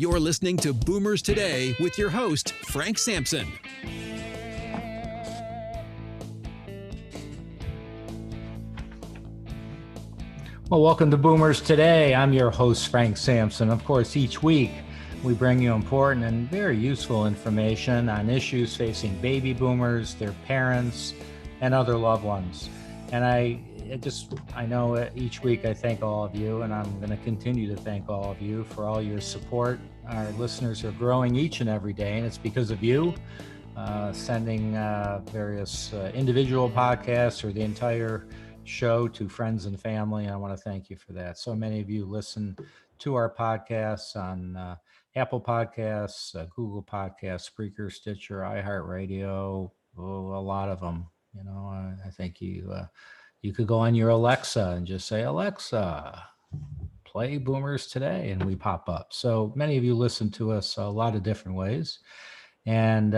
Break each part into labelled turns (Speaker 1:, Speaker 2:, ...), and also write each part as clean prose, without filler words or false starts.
Speaker 1: You're listening to Boomers Today with your host, Frank Sampson.
Speaker 2: Well, welcome to Boomers Today. I'm your host, Frank Sampson. Of course, each week we bring you important and very useful information on issues facing baby boomers, their parents, and other loved ones. And I know each week I thank all of you, and I'm going to continue to thank all of you for all your support. Our listeners are growing each and every day, and it's because of you sending various individual podcasts or the entire show to friends and family. I want to thank you for that. So many of you listen to our podcasts on Apple Podcasts, Google Podcasts, Spreaker, Stitcher, iHeartRadio, a lot of them. You know, I think you could go on your Alexa and just say, Alexa, play Boomers Today, and we pop up. So many of you listen to us a lot of different ways. And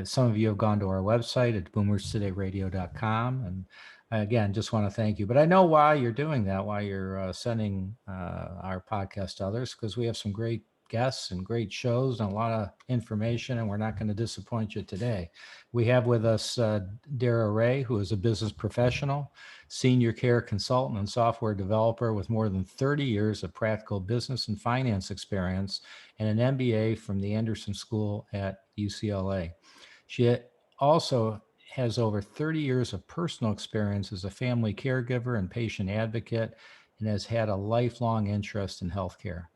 Speaker 2: some of you have gone to our website at boomerstodayradio.com. And again, just want to thank you. But I know why you're doing that, why you're sending our podcast to others, because we have some great guests and great shows and a lot of information, and we're not going to disappoint you today. We have with us Darra Wray, who is a business professional, senior care consultant and software developer with more than 30 years of practical business and finance experience and an MBA from the Anderson School at UCLA. She also has over 30 years of personal experience as a family caregiver and patient advocate, and has had a lifelong interest in healthcare.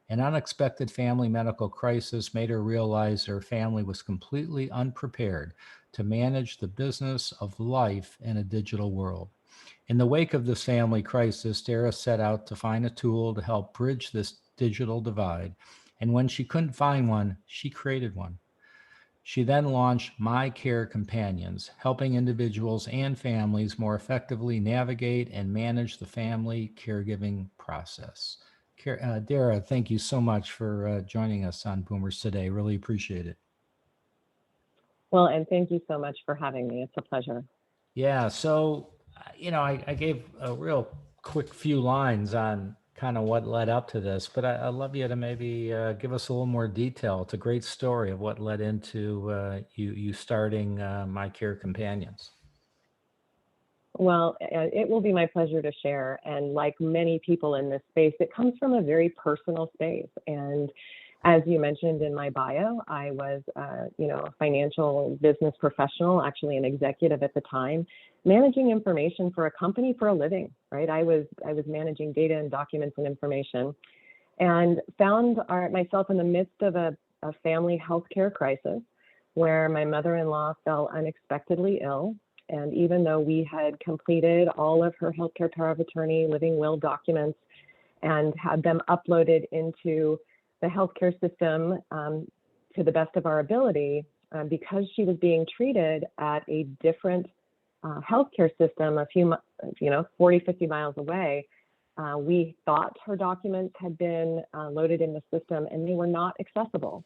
Speaker 2: An unexpected family medical crisis made her realize her family was completely unprepared to manage the business of life in a digital world. In the wake of this family crisis, Darra set out to find a tool to help bridge this digital divide. And when she couldn't find one, she created one. She then launched My Care Companions, helping individuals and families more effectively navigate and manage the family caregiving process. Darra, thank you so much for joining us on Boomers Today. Really appreciate it.
Speaker 3: Well, and thank you so much for having me. It's a pleasure.
Speaker 2: Yeah, so, I gave a real quick few lines on kind of what led up to this, but I'd love you to maybe give us a little more detail. It's a great story of what led into you starting My Care Companions.
Speaker 3: Well, it will be my pleasure to share. And like many people in this space, it comes from a very personal space. And as you mentioned in my bio, I was, a financial business professional, actually an executive at the time, managing information for a company for a living, right? I was managing data and documents and information, and found myself in the midst of a family healthcare crisis where my mother-in-law fell unexpectedly ill. And even though we had completed all of her healthcare power of attorney, living will documents, and had them uploaded into the healthcare system to the best of our ability, because she was being treated at a different healthcare system a few, 40, 50 miles away, we thought her documents had been loaded in the system and they were not accessible.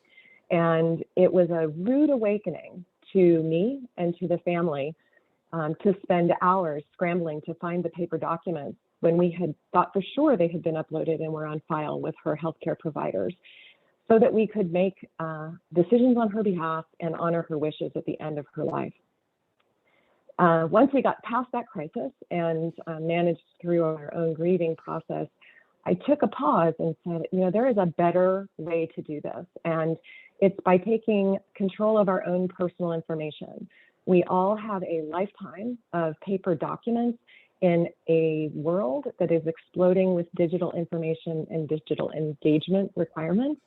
Speaker 3: And it was a rude awakening to me and to the family to spend hours scrambling to find the paper documents when we had thought for sure they had been uploaded and were on file with her healthcare providers, so that we could make decisions on her behalf and honor her wishes at the end of her life. Once we got past that crisis and managed through our own grieving process, I took a pause and said, there is a better way to do this. And it's by taking control of our own personal information. We all have a lifetime of paper documents in a world that is exploding with digital information and digital engagement requirements.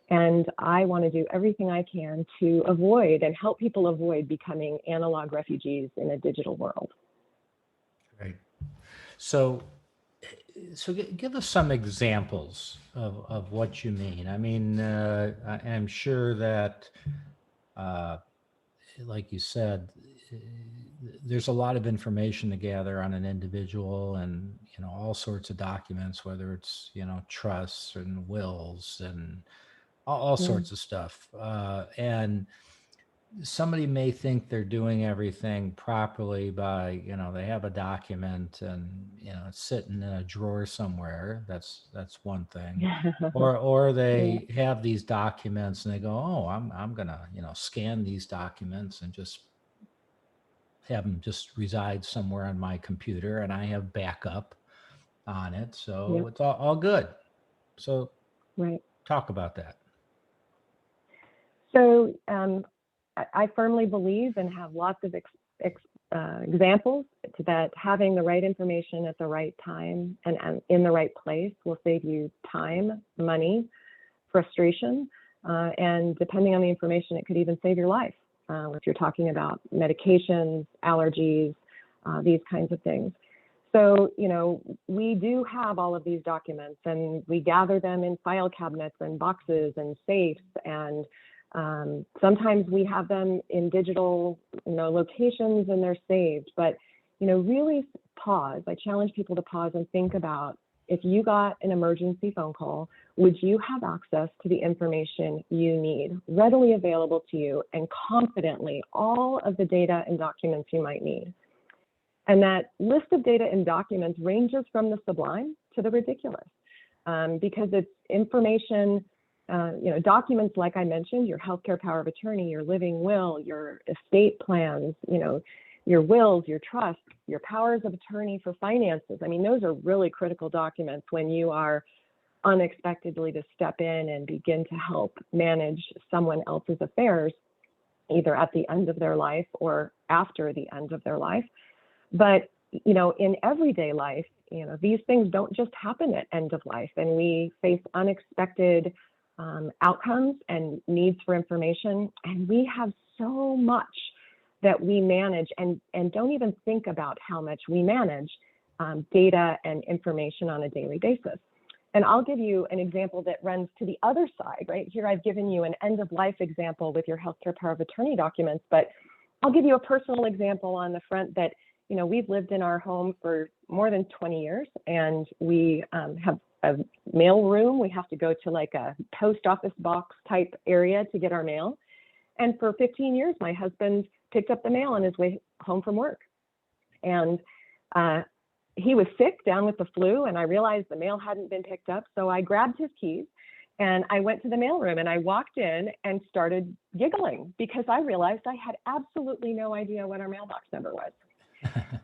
Speaker 3: And I want to do everything I can to avoid and help people avoid becoming analog refugees in a digital world.
Speaker 2: Great. So give us some examples of what you mean. I mean, I'm sure that, like you said, there's a lot of information to gather on an individual, and all sorts of documents, whether it's trusts and wills and all sorts of stuff. And somebody may think they're doing everything properly by, they have a document and, it's sitting in a drawer somewhere. That's one thing. Or
Speaker 3: Yeah.
Speaker 2: they have these documents and they go, oh, I'm gonna, scan these documents and just have them just reside somewhere on my computer, and I have backup on it.
Speaker 3: Yeah.
Speaker 2: So it's all good. So
Speaker 3: Right.
Speaker 2: talk about that.
Speaker 3: So I firmly believe and have lots of examples that having the right information at the right time and in the right place will save you time, money, frustration, and depending on the information, it could even save your life. If you're talking about medications, allergies, these kinds of things. So, we do have all of these documents and we gather them in file cabinets and boxes and safes, and sometimes we have them in digital, locations, and they're saved. But, really pause. I challenge people to pause and think about, if you got an emergency phone call, would you have access to the information you need readily available to you and confidently all of the data and documents you might need? And that list of data and documents ranges from the sublime to the ridiculous, because it's information, documents like I mentioned, your healthcare power of attorney, your living will, your estate plans, your wills, your trusts, your powers of attorney for finances. I mean, those are really critical documents when you are unexpectedly to step in and begin to help manage someone else's affairs, either at the end of their life or after the end of their life. But, in everyday life, these things don't just happen at end of life, and we face unexpected outcomes and needs for information. And we have so much that we manage and don't even think about how much we manage data and information on a daily basis. And I'll give you an example that runs to the other side, right? Here I've given you an end of life example with your healthcare power of attorney documents, but I'll give you a personal example on the front that, we've lived in our home for more than 20 years, and we have a mail room. We have to go to like a post office box type area to get our mail. And for 15 years, my husband picked up the mail on his way home from work. And he was sick, down with the flu, and I realized the mail hadn't been picked up. So I grabbed his keys and I went to the mailroom, and I walked in and started giggling because I realized I had absolutely no idea what our mailbox number was.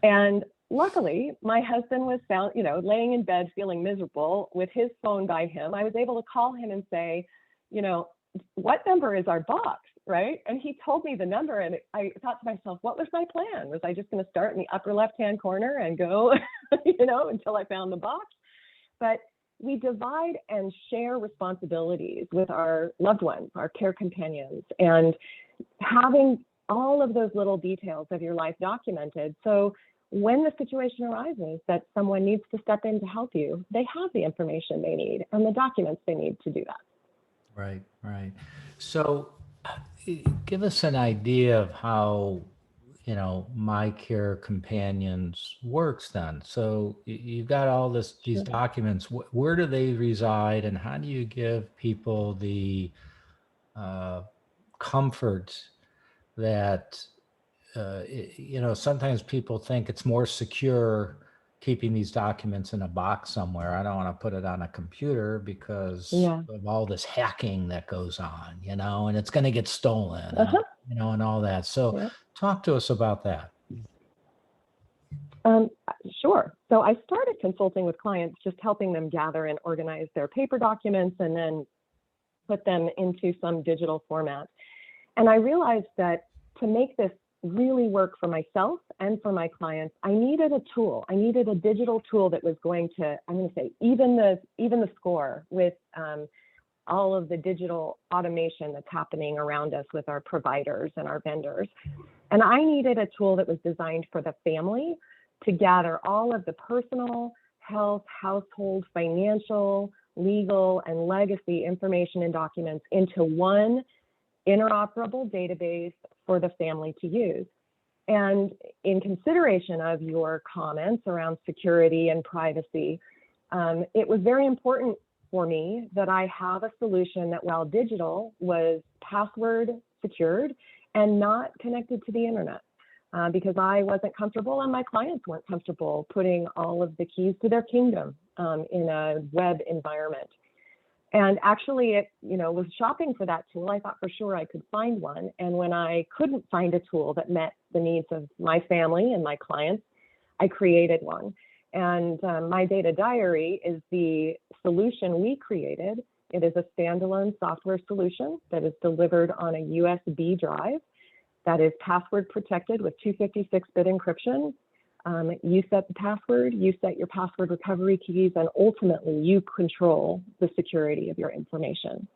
Speaker 3: And luckily, my husband was found, laying in bed feeling miserable with his phone by him. I was able to call him and say, what number is our box, right? And he told me the number, and I thought to myself, what was my plan? Was I just going to start in the upper left-hand corner and go, until I found the box? But we divide and share responsibilities with our loved ones, our care companions, and having all of those little details of your life documented. So when the situation arises that someone needs to step in to help you, they have the information they need and the documents they need to do that.
Speaker 2: Right. So give us an idea of how, My Care Companions works then. So you've got all these
Speaker 3: Sure.
Speaker 2: documents. Where do they reside, and how do you give people the comfort that, sometimes people think it's more secure keeping these documents in a box somewhere. I don't want to put it on a computer because of all this hacking that goes on, and it's going to get stolen, and all that. So talk to us about that.
Speaker 3: Sure. So I started consulting with clients, just helping them gather and organize their paper documents and then put them into some digital format. And I realized that to make this really work for myself and for my clients, I needed a tool. I needed a digital tool that was going to, I'm going to say, even the score with all of the digital automation that's happening around us with our providers and our vendors. And I needed a tool that was designed for the family to gather all of the personal, health, household, financial, legal, and legacy information and documents into one interoperable database for the family to use. And in consideration of your comments around security and privacy, it was very important for me that I have a solution that, while digital, was password secured and not connected to the internet. Because I wasn't comfortable and my clients weren't comfortable putting all of the keys to their kingdom in a web environment. And actually, it was shopping for that tool. I thought for sure I could find one. And when I couldn't find a tool that met the needs of my family and my clients, I created one. And My Data Diary is the solution we created. It is a standalone software solution that is delivered on a USB drive that is password protected with 256-bit encryption. You set the password, you set your password recovery keys, and ultimately you control the security of your information.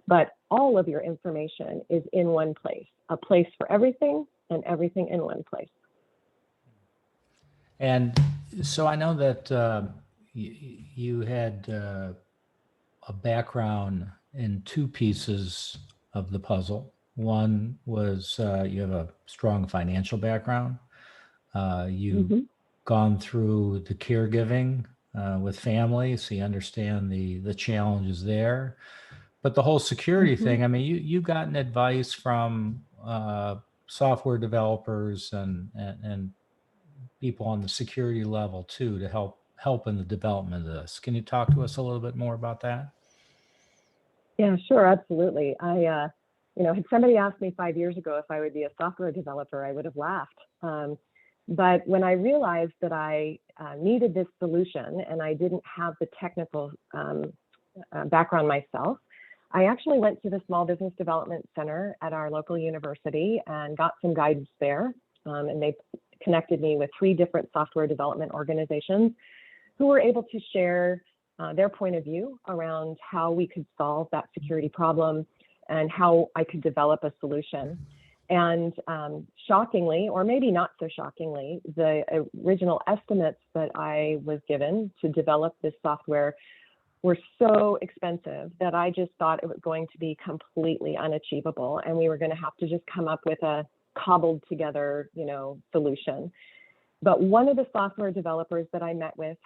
Speaker 3: But all of your information is in one place, a place for everything and everything in one place.
Speaker 2: And so I know that you had a background in two pieces of the puzzle. One was you have a strong financial background. You've gone through the caregiving with families, so you understand the challenges there. But the whole security thing, I mean, you've gotten advice from software developers and people on the security level too to help in the development of this. Can you talk to us a little bit more about that?
Speaker 3: Yeah, sure, absolutely. Had somebody asked me 5 years ago if I would be a software developer, I would have laughed. But when I realized that I needed this solution and I didn't have the technical background myself, I actually went to the Small Business Development Center at our local university and got some guidance there. And they connected me with 3 different software development organizations who were able to share their point of view around how we could solve that security problem and how I could develop a solution. And shockingly, or maybe not so shockingly, the original estimates that I was given to develop this software were so expensive that I just thought it was going to be completely unachievable. And we were going to have to just come up with a cobbled together, solution. But one of the software developers that I met with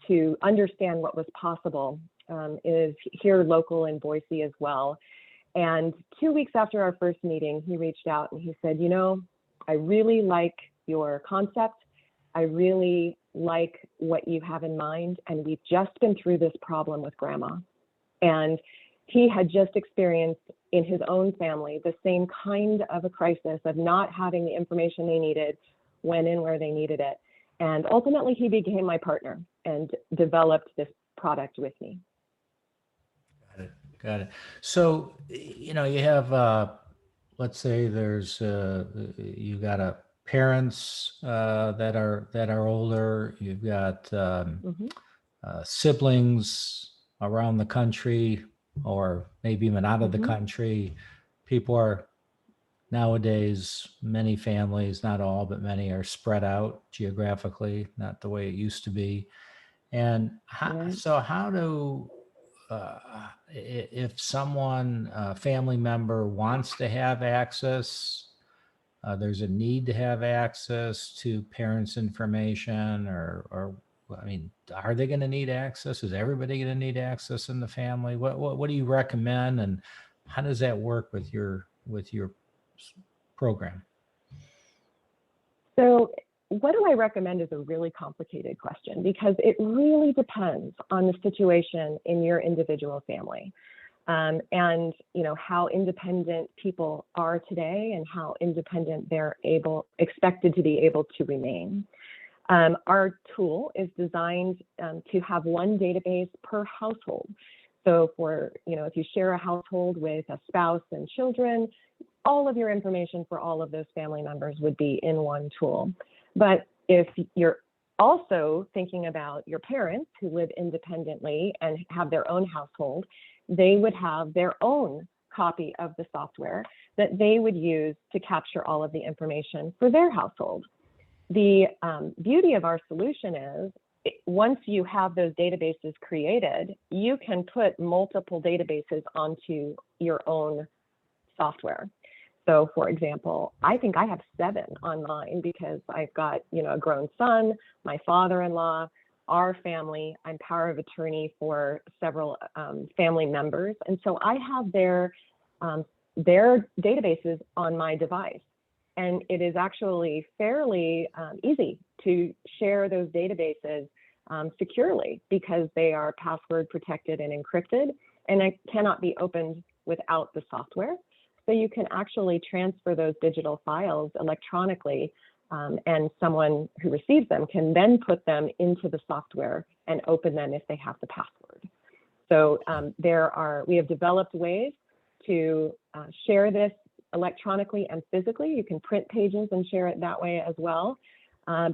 Speaker 3: to understand what was possible is here local in Boise as well. And 2 weeks after our first meeting, he reached out and he said, I really like your concept. I really like what you have in mind. And we've just been through this problem with grandma. And he had just experienced in his own family the same kind of a crisis of not having the information they needed when and where they needed it. And ultimately, he became my partner and developed this product with me.
Speaker 2: Got it. So, you have, let's say there's, you got parents that are older. You've got siblings around the country, or maybe even out of the country. People are nowadays, many families, not all, but many are spread out geographically, not the way it used to be. And how do, if someone, a family member wants to have access, there's a need to have access to parents' information, or I mean, are they going to need access? Is everybody going to need access in the family? What do you recommend, and how does that work with your program?
Speaker 3: So what do I recommend is a really complicated question, because it really depends on the situation in your individual family. And how independent people are today and how independent they're expected to be able to remain. Our tool is designed to have one database per household. So if you share a household with a spouse and children, all of your information for all of those family members would be in one tool. But if you're also thinking about your parents who live independently and have their own household, they would have their own copy of the software that they would use to capture all of the information for their household. The beauty of our solution is, once you have those databases created, you can put multiple databases onto your own software. So for example, I think I have 7 online because I've got, a grown son, my father-in-law, our family. I'm power of attorney for several family members. And so I have their their databases on my device. And it is actually fairly easy to share those databases securely because they are password protected and encrypted, and it cannot be opened without the software. So you can actually transfer those digital files electronically, and someone who receives them can then put them into the software and open them if they have the password. So we have developed ways to share this electronically and physically. You can print pages and share it that way as well,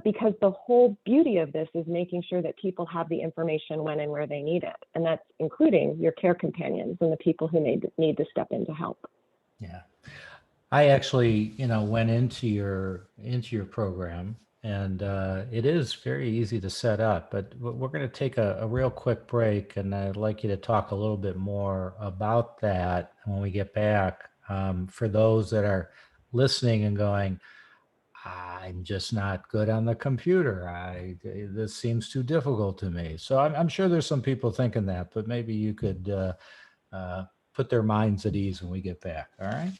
Speaker 3: because the whole beauty of this is making sure that people have the information when and where they need it. And that's including your care companions and the people who need to step in to help.
Speaker 2: Yeah. I actually, went into your program, and it is very easy to set up, but we're going to take a real quick break, and I'd like you to talk a little bit more about that when we get back. For those that are listening and going, I'm just not good on the computer. This seems too difficult to me. So I'm sure there's some people thinking that, but maybe you could put their minds at ease when we get back. All right.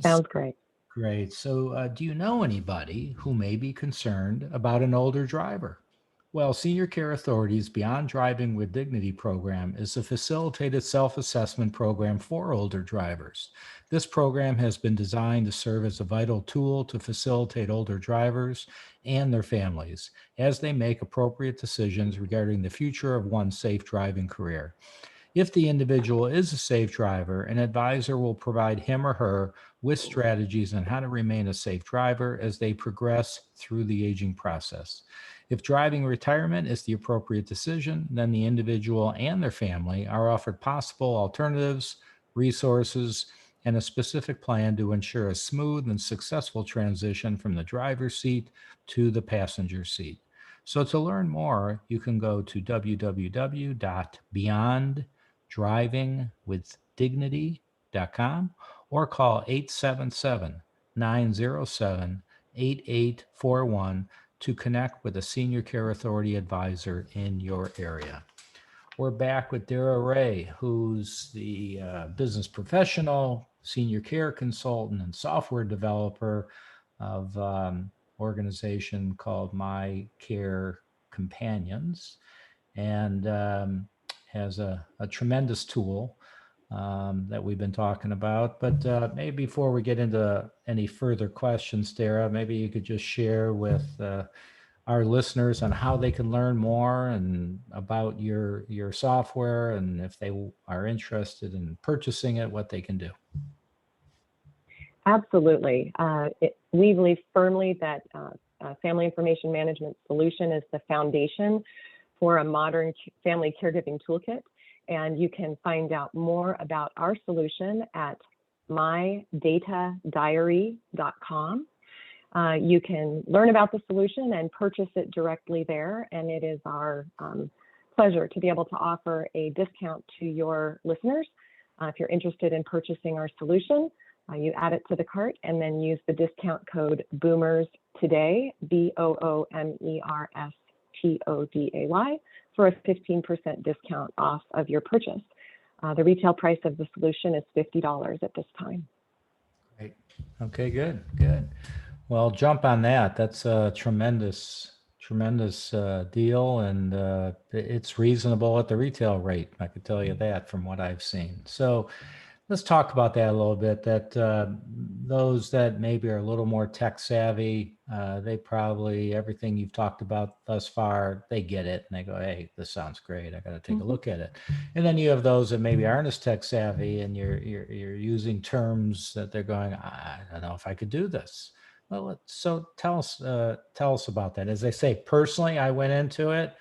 Speaker 3: Sounds great.
Speaker 2: Great. So do you know anybody who may be concerned about an older driver? Well, Senior Care Authority's Beyond Driving with Dignity program is a facilitated self-assessment program for older drivers. This program has been designed to serve as a vital tool to facilitate older drivers and their families as they make appropriate decisions regarding the future of one's safe driving career. If the individual is a safe driver, an advisor will provide him or her with strategies on how to remain a safe driver as they progress through the aging process. If driving retirement is the appropriate decision, then the individual and their family are offered possible alternatives, resources, and a specific plan to ensure a smooth and successful transition from the driver's seat to the passenger seat. So to learn more, you can go to www.beyonddrivingwithdignity.com or call 877-907-8841 to connect with a Senior Care Authority advisor in your area. We're back with Darra Wray, who's the business professional, senior care consultant, and software developer of organization called My Care Companions, and has a tremendous tool that we've been talking about. But maybe before we get into any further questions, Darra, maybe you could just share with our listeners on how they can learn more and about your software, and if they are interested in purchasing it, what they can do.
Speaker 3: Absolutely. We believe firmly that family information management solution is the foundation for a modern family caregiving toolkit. And you can find out more about our solution at mydatadiary.com. You can learn about the solution and purchase it directly there. And it is our pleasure to be able to offer a discount to your listeners. If you're interested in purchasing our solution, you add it to the cart and then use the discount code BOOMERS today, BOOMERSTODAY, for a 15% discount off of your purchase. The retail price of the solution is $50 at this time.
Speaker 2: Great. Okay, good. Well, jump on that. That's a tremendous deal, and it's reasonable at the retail rate. I could tell you that from what I've seen. So let's talk about that a little bit, that those that maybe are a little more tech savvy, they probably, everything you've talked about thus far, they get it and they go, hey, this sounds great. I got to take a look at it. And then you have those that maybe aren't as tech savvy and you're using terms that they're going, I don't know if I could do this. Well, so tell us about that. As I say, personally, I went into it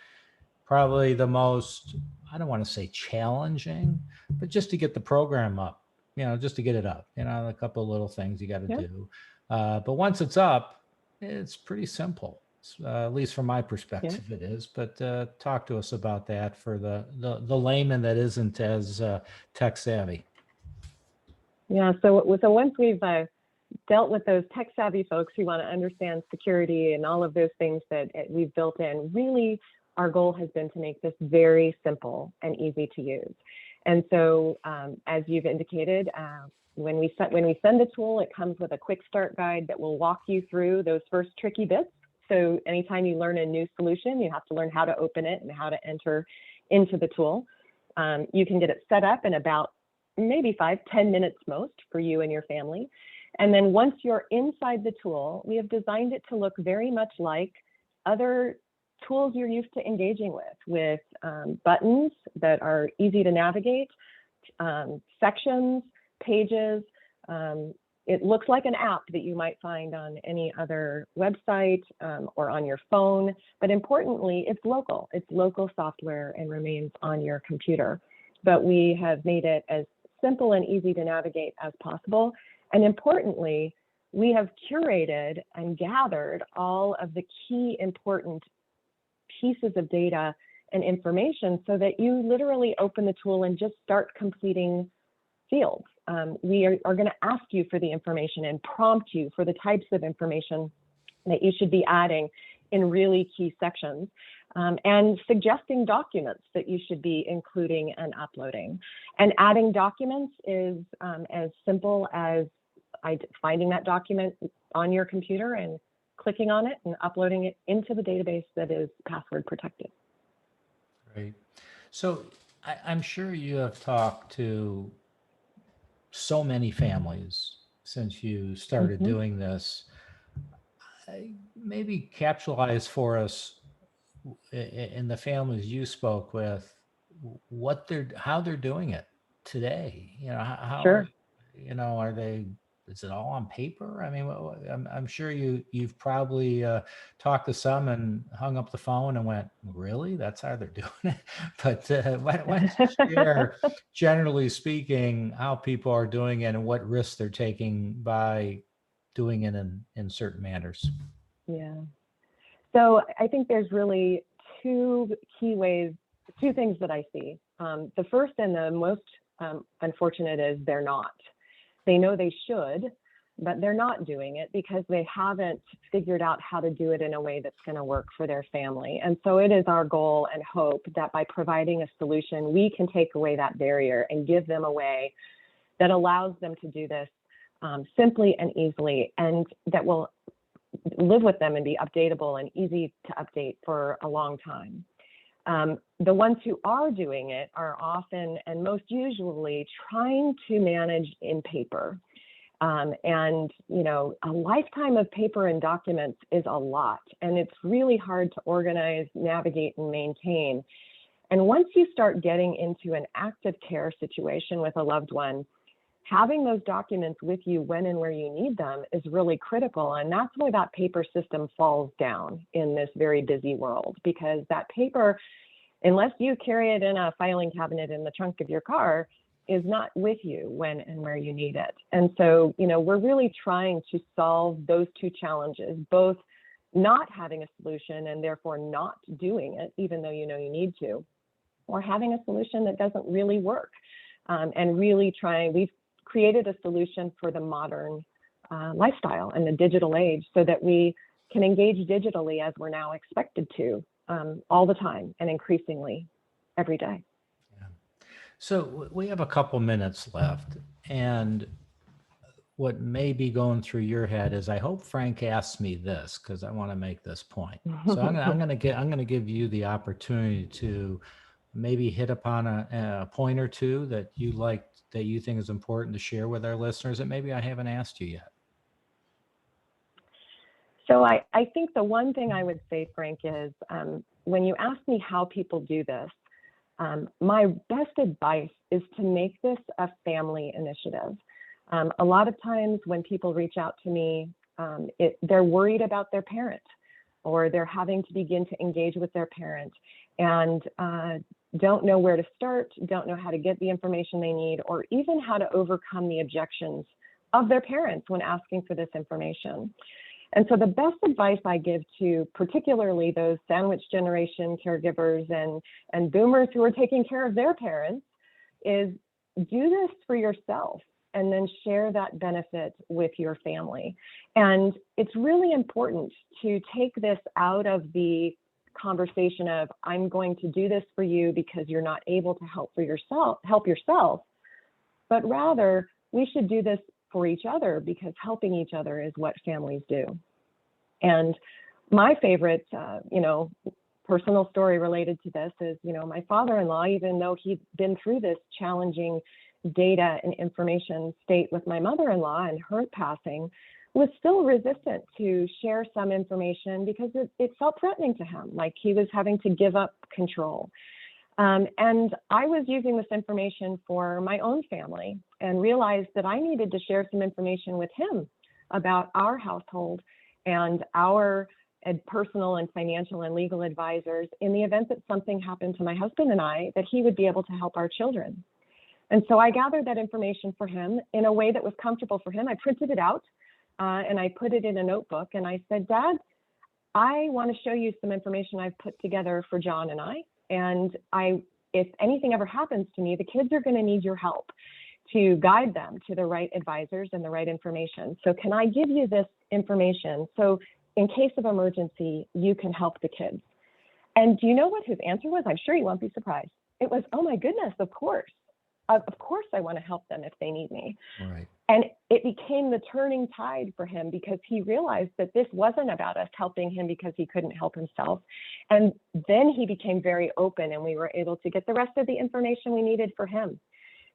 Speaker 2: probably the most, I don't want to say challenging, but just to get the program up, just to get it up, a couple of little things you got to do. But once it's up, it's pretty simple, at least from my perspective, it is. But talk to us about that for the layman that isn't as tech savvy.
Speaker 3: Yeah, so once we've dealt with those tech savvy folks who want to understand security and all of those things that we've built in, really our goal has been to make this very simple and easy to use. And so, as you've indicated, when we send the tool, it comes with a quick start guide that will walk you through those first tricky bits. So anytime you learn a new solution, you have to learn how to open it and how to enter into the tool. You can get it set up in about maybe 5-10 minutes most for you and your family. And then once you're inside the tool, we have designed it to look very much like other tools you're used to engaging with buttons that are easy to navigate, sections, pages. It looks like an app that you might find on any other website or on your phone, but importantly, it's local. It's local software and remains on your computer. But we have made it as simple and easy to navigate as possible. And importantly, we have curated and gathered all of the key important pieces of data and information so that you literally open the tool and just start completing fields. We are going to ask you for the information and prompt you for the types of information that you should be adding in really key sections, and suggesting documents that you should be including and uploading. And adding documents is as simple as finding that document on your computer and clicking on it and uploading it into the database that is password protected.
Speaker 2: Great. So I'm sure you have talked to so many families since you started doing this. Maybe capsulize for us in the families you spoke with how they're doing it today. How
Speaker 3: Sure.
Speaker 2: are they? Is it all on paper? I mean, I'm sure you've probably talked to some and hung up the phone and went, really? That's how they're doing it? But why don't you share, generally speaking, how people are doing it and what risks they're taking by doing it in certain manners?
Speaker 3: Yeah. So I think there's really two things that I see. The first and the most unfortunate is they're not. They know they should, but they're not doing it because they haven't figured out how to do it in a way that's going to work for their family. And so it is our goal and hope that by providing a solution, we can take away that barrier and give them a way that allows them to do this simply and easily, and that will live with them and be updatable and easy to update for a long time. The ones who are doing it are often and most usually trying to manage in paper. And, a lifetime of paper and documents is a lot, and it's really hard to organize, navigate, and maintain. And once you start getting into an active care situation with a loved one, having those documents with you when and where you need them is really critical. And that's why that paper system falls down in this very busy world, because that paper, unless you carry it in a filing cabinet in the trunk of your car, is not with you when and where you need it. And so, we're really trying to solve those two challenges, both not having a solution and therefore not doing it, even though you need to, or having a solution that doesn't really work. And really we've created a solution for the modern lifestyle and the digital age so that we can engage digitally as we're now expected to all the time and increasingly every day.
Speaker 2: Yeah. So we have a couple minutes left, and what may be going through your head is, I hope Frank asks me this because I want to make this point. So I'm going to give you the opportunity to maybe hit upon a point or two that you think is important to share with our listeners that maybe I haven't asked you yet.
Speaker 3: So I think the one thing I would say, Frank, is when you ask me how people do this, my best advice is to make this a family initiative. A lot of times when people reach out to me, they're worried about their parent, or they're having to begin to engage with their parent and don't know where to start, don't know how to get the information they need, or even how to overcome the objections of their parents when asking for this information. And so the best advice I give to particularly those sandwich generation caregivers and boomers who are taking care of their parents is do this for yourself and then share that benefit with your family. And it's really important to take this out of the conversation of, I'm going to do this for you because you're not able to help yourself, but rather we should do this for each other because helping each other is what families do. And my favorite, personal story related to this is, my father-in-law, even though he'd been through this challenging data and information state with my mother-in-law and her passing, was still resistant to share some information because it felt threatening to him, like he was having to give up control. And I was using this information for my own family and realized that I needed to share some information with him about our household and our personal and financial and legal advisors in the event that something happened to my husband and I, that he would be able to help our children. And so I gathered that information for him in a way that was comfortable for him. I printed it out and I put it in a notebook and I said, Dad, I want to show you some information I've put together for John and I. And if anything ever happens to me, the kids are going to need your help to guide them to the right advisors and the right information. So can I give you this information so in case of emergency, you can help the kids? And do you know what his answer was? I'm sure you won't be surprised. It was, oh my goodness, of course. Of course I want to help them if they need me.
Speaker 2: Right.
Speaker 3: And it became the turning tide for him because he realized that this wasn't about us helping him because he couldn't help himself. And then he became very open and we were able to get the rest of the information we needed for him.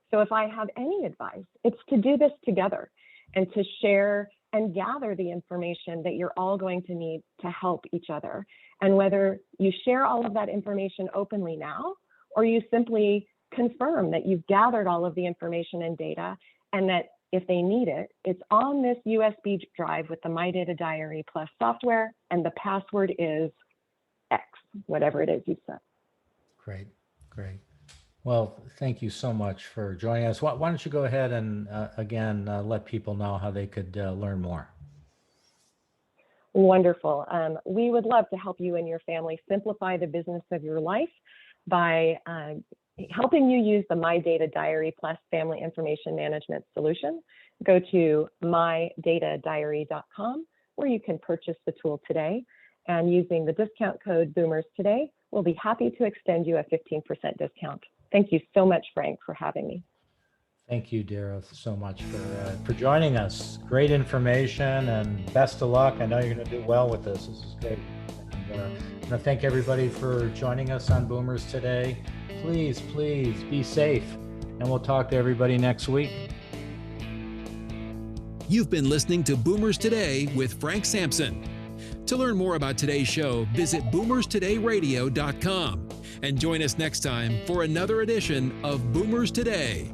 Speaker 3: So if I have any advice, it's to do this together and to share and gather the information that you're all going to need to help each other. And whether you share all of that information openly now, or you simply confirm that you've gathered all of the information and data and that if they need it, it's on this USB drive with the My Data Diary Plus software, and the password is X, whatever it is you've set.
Speaker 2: Great. Well, thank you so much for joining us. Why don't you go ahead and again, let people know how they could learn more.
Speaker 3: Wonderful. We would love to help you and your family simplify the business of your life by helping you use the My Data Diary Plus Family Information Management solution. Go to mydatadiary.com where you can purchase the tool today. And using the discount code Boomers Today, we'll be happy to extend you a 15% discount. Thank you so much, Frank, for having me.
Speaker 2: Thank you, Darra, so much for joining us. Great information and best of luck. I know you're going to do well with this. This is great. And I want to thank everybody for joining us on Boomers Today. Please be safe, and we'll talk to everybody next week.
Speaker 1: You've been listening to Boomers Today with Frank Sampson. To learn more about today's show, visit boomerstodayradio.com and join us next time for another edition of Boomers Today.